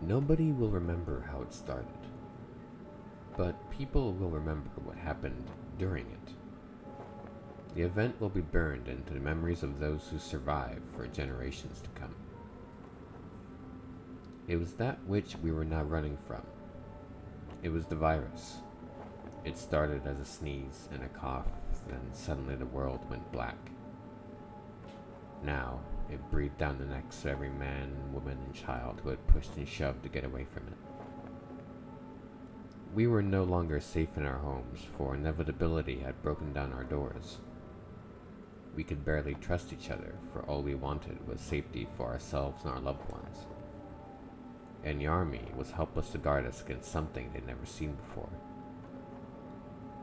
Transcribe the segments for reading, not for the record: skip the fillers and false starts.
Nobody will remember how it started, but people will remember what happened during it. The event will be burned into the memories of those who survive for generations to come. It was that which we were now running from. It was the virus. It started as a sneeze and a cough, then suddenly the world went black. Now, it breathed down the necks of every man, woman, and child who had pushed and shoved to get away from it. We were no longer safe in our homes, for inevitability had broken down our doors. We could barely trust each other, for all we wanted was safety for ourselves and our loved ones. And the army was helpless to guard us against something they'd never seen before.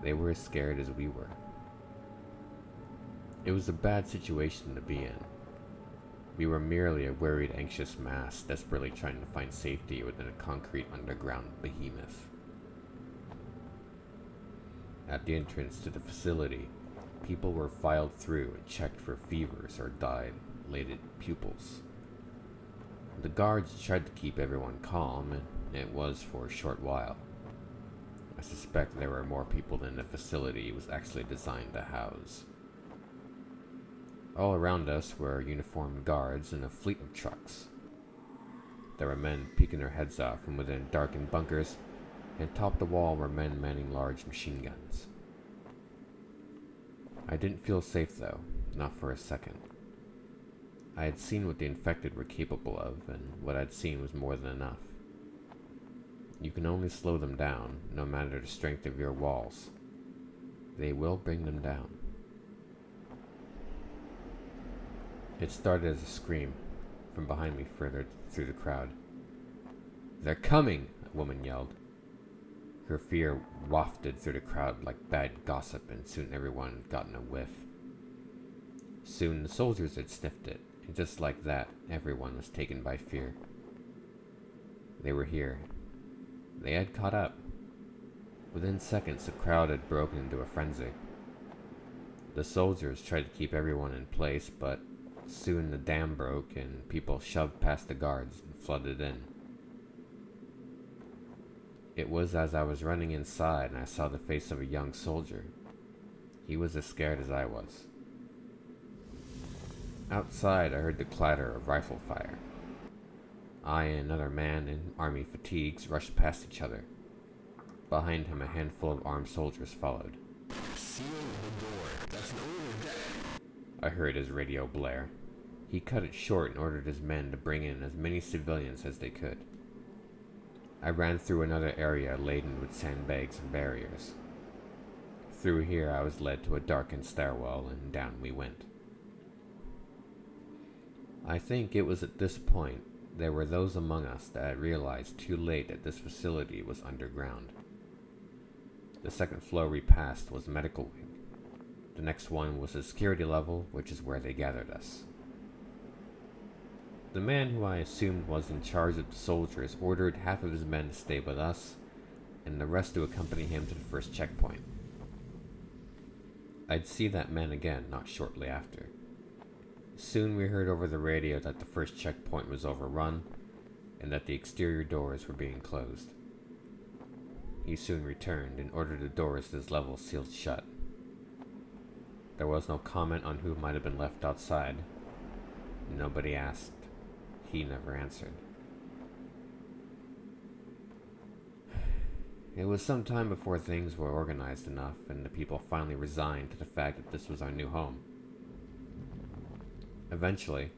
They were as scared as we were. It was a bad situation to be in. We were merely a worried, anxious mass desperately trying to find safety within a concrete underground behemoth. At the entrance to the facility, people were filed through and checked for fevers or dilated pupils. The guards tried to keep everyone calm, and it was for a short while. I suspect there were more people than the facility was actually designed to house. All around us were uniformed guards and a fleet of trucks. There were men peeking their heads out from within darkened bunkers, and atop the wall were men manning large machine guns. I didn't feel safe though, not for a second. I had seen what the infected were capable of, and what I'd seen was more than enough. You can only slow them down, no matter the strength of your walls. They will bring them down. It started as a scream from behind me further through the crowd. "They're coming!" a woman yelled. Her fear wafted through the crowd like bad gossip, and soon everyone had gotten a whiff. Soon the soldiers had sniffed it, and just like that, everyone was taken by fear. They were here. They had caught up. Within seconds, the crowd had broken into a frenzy. The soldiers tried to keep everyone in place, but soon the dam broke and people shoved past the guards and flooded in. It was as I was running inside and I saw the face of a young soldier. He was as scared as I was. Outside, I heard the clatter of rifle fire. I and another man in army fatigues rushed past each other. Behind him, a handful of armed soldiers followed. "Seal the door. That's an order." I heard his radio blare. He cut it short and ordered his men to bring in as many civilians as they could. I ran through another area laden with sandbags and barriers. Through here, I was led to a darkened stairwell, and down we went. I think it was at this point there were those among us that had realized too late that this facility was underground. The second floor we passed was medical wing. The next one was the security level, which is where they gathered us. The man who I assumed was in charge of the soldiers ordered half of his men to stay with us, and the rest to accompany him to the first checkpoint. I'd see that man again not shortly after. Soon we heard over the radio that the first checkpoint was overrun, and that the exterior doors were being closed. He soon returned and ordered the doors to his level sealed shut. There was no comment on who might have been left outside. Nobody asked. He never answered. It was some time before things were organized enough and the people finally resigned to the fact that this was our new home. Eventually,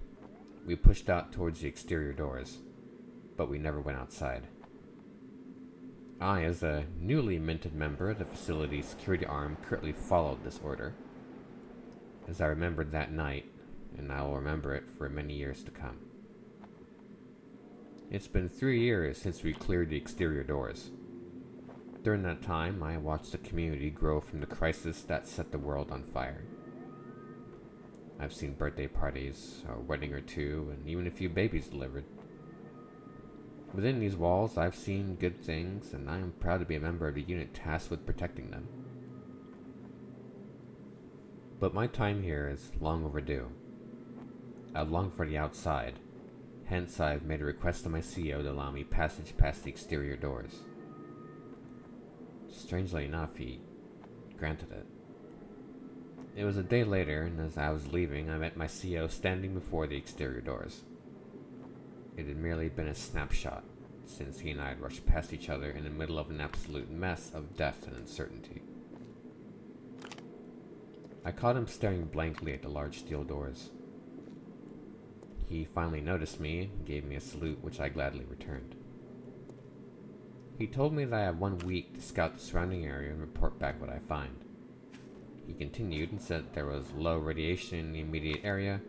we pushed out towards the exterior doors, but we never went outside. I, as a newly minted member of the facility's security arm, curtly followed this order, as I remembered that night, and I will remember it for many years to come. It's been 3 years since we cleared the exterior doors. During that time, I watched the community grow from the crisis that set the world on fire. I've seen birthday parties, a wedding or two, and even a few babies delivered. Within these walls, I've seen good things, and I am proud to be a member of the unit tasked with protecting them. But my time here is long overdue. I long for the outside, Hence, I've made a request to my CEO to allow me passage past the exterior doors. Strangely enough, he granted it. It was a day later, and as I was leaving, I met my CEO standing before the exterior doors. It had merely been a snapshot, since he and I had rushed past each other in the middle of an absolute mess of death and uncertainty. I caught him staring blankly at the large steel doors. He finally noticed me and gave me a salute, which I gladly returned. He told me that I had 1 week to scout the surrounding area and report back what I find. He continued and said that there was low radiation in the immediate area,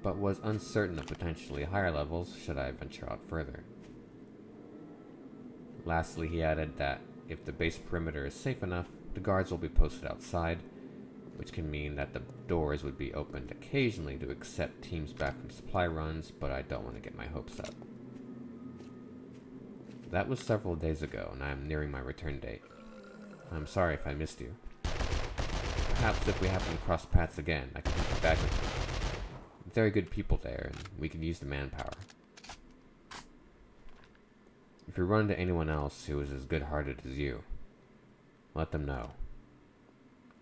but was uncertain of potentially higher levels should I venture out further. Lastly, he added that if the base perimeter is safe enough, the guards will be posted outside, which can mean that the doors would be opened occasionally to accept teams back from supply runs, but I don't want to get my hopes up. That was several days ago, and I am nearing my return date. I'm sorry if I missed you. Perhaps if we happen to cross paths again, I can have you back with me. Very good people there, and we could use the manpower. If you run into anyone else who is as good-hearted as you, let them know.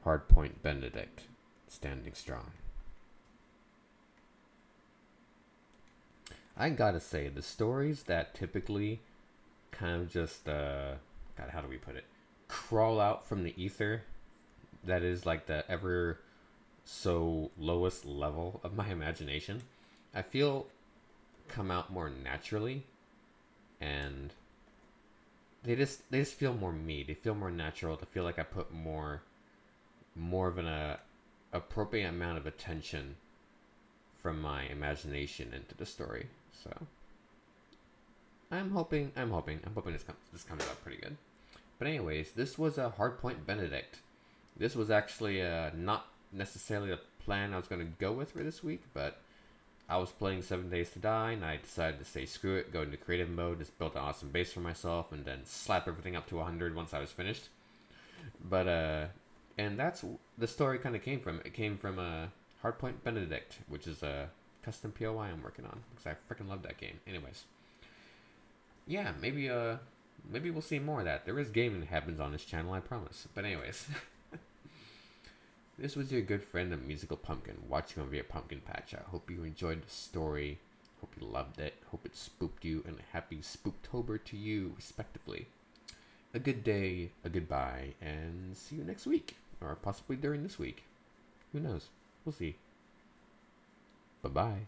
Hardpoint Benedict, standing strong. I gotta say, the stories that typically kind of just, God, how do we put it? Crawl out from the ether, that is like the ever so lowest level of my imagination, I feel come out more naturally, and they just feel more me. They feel more natural. They feel like I put more of an appropriate amount of attention from my imagination into the story. So I'm hoping this comes out pretty good. But anyways, this was a Hardpoint Benedict. This was actually not necessarily a plan I was going to go with for this week, but I was playing 7 Days to Die, and I decided to say screw it, go into creative mode, just build an awesome base for myself, and then slap everything up to 100 once I was finished. But, and that's the story kind of came from. It came from Hardpoint Benedict, which is a custom POI I'm working on, because I freaking love that game. Anyways, yeah, maybe we'll see more of that. There is gaming that happens on this channel, I promise. But anyways, this was your good friend, the Musical Pumpkin, watching over your pumpkin patch. I hope you enjoyed the story. Hope you loved it. Hope it spooked you, and a happy Spooktober to you, respectively. A good day, a goodbye, and see you next week. Or possibly during this week. Who knows? We'll see. Bye-bye.